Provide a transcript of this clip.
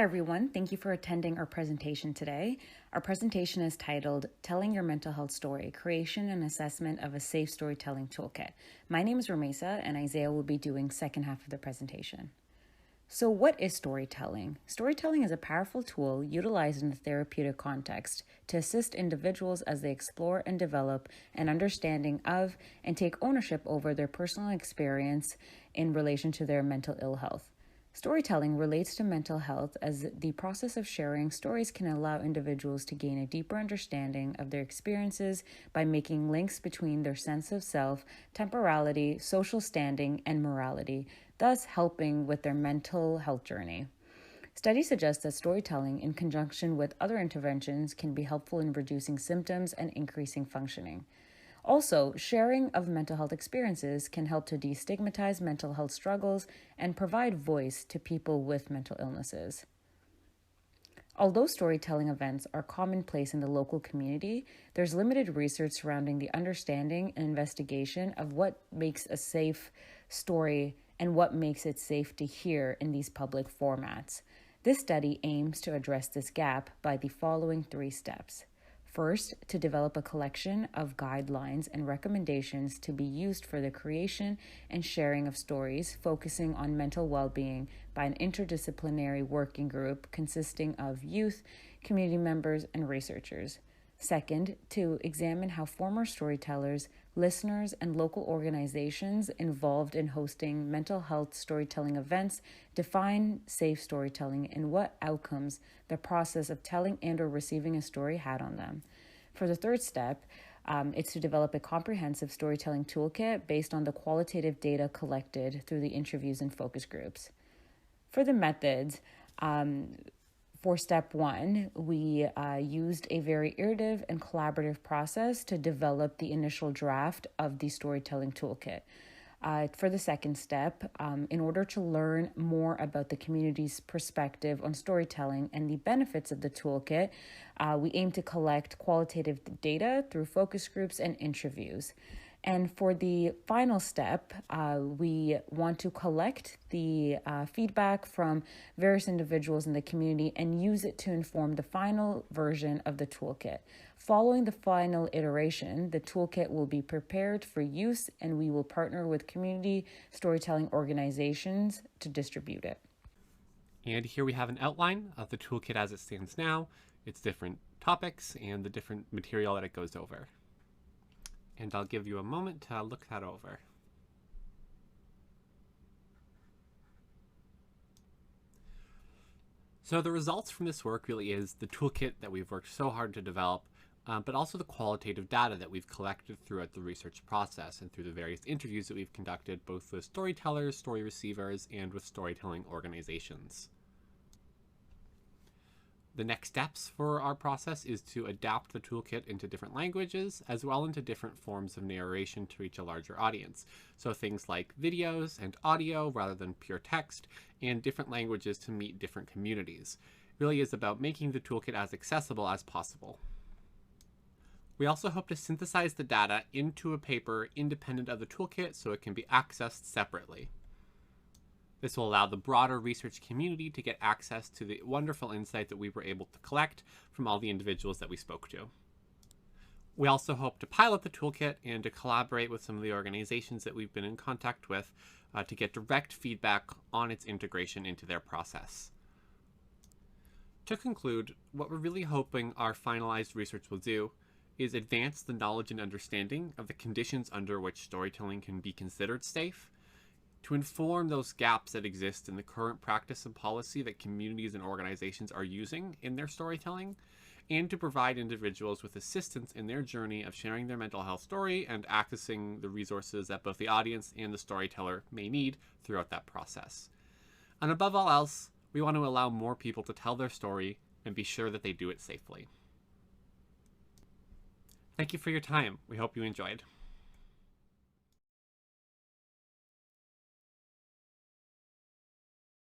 everyone. Thank you for attending our presentation today. Our presentation is titled Telling Your Mental Health Story, Creation and Assessment of a Safe Storytelling Toolkit. My name is Romaisa, and Isiah will be doing second half of the presentation. So what is storytelling? Storytelling is a powerful tool utilized in the therapeutic context to assist individuals as they explore and develop an understanding of and take ownership over their personal experience in relation to their mental ill health. Storytelling relates to mental health as the process of sharing stories can allow individuals to gain a deeper understanding of their experiences by making links between their sense of self, temporality, social standing, and morality, thus helping with their mental health journey. Studies suggest that storytelling, in conjunction with other interventions, can be helpful in reducing symptoms and increasing functioning. Also, sharing of mental health experiences can help to destigmatize mental health struggles and provide voice to people with mental illnesses. Although storytelling events are commonplace in the local community, there's limited research surrounding the understanding and investigation of what makes a safe story and what makes it safe to hear in these public formats. This study aims to address this gap by the following 3 steps. First, to develop a collection of guidelines and recommendations to be used for the creation and sharing of stories focusing on mental well-being by an interdisciplinary working group consisting of youth, community members, and researchers. Second, to examine how former storytellers, listeners, and local organizations involved in hosting mental health storytelling events define safe storytelling and what outcomes the process of telling and or receiving a story had on them. For the third step, it's to develop a comprehensive storytelling toolkit based on the qualitative data collected through the interviews and focus groups. For the methods, for step 1, we used a very iterative and collaborative process to develop the initial draft of the storytelling toolkit. For the second step, in order to learn more about the community's perspective on storytelling and the benefits of the toolkit, we aim to collect qualitative data through focus groups and interviews. And for the final step, we want to collect the feedback from various individuals in the community and use it to inform the final version of the toolkit. Following the final iteration, the toolkit will be prepared for use, and we will partner with community storytelling organizations to distribute it. And here we have an outline of the toolkit as it stands now, its different topics, and the different material that it goes over. And I'll give you a moment to look that over. So the results from this work really is the toolkit that we've worked so hard to develop, but also the qualitative data that we've collected throughout the research process and through the various interviews that we've conducted, both with storytellers, story receivers, and with storytelling organizations. The next steps for our process is to adapt the toolkit into different languages, as well into different forms of narration to reach a larger audience. So things like videos and audio rather than pure text, and different languages to meet different communities. It really is about making the toolkit as accessible as possible. We also hope to synthesize the data into a paper independent of the toolkit so it can be accessed separately. This will allow the broader research community to get access to the wonderful insight that we were able to collect from all the individuals that we spoke to. We also hope to pilot the toolkit and to collaborate with some of the organizations that we've been in contact with to get direct feedback on its integration into their process. To conclude, what we're really hoping our finalized research will do is advance the knowledge and understanding of the conditions under which storytelling can be considered safe, to inform those gaps that exist in the current practice and policy that communities and organizations are using in their storytelling, and to provide individuals with assistance in their journey of sharing their mental health story and accessing the resources that both the audience and the storyteller may need throughout that process. And above all else, we want to allow more people to tell their story and be sure that they do it safely. Thank you for your time. We hope you enjoyed.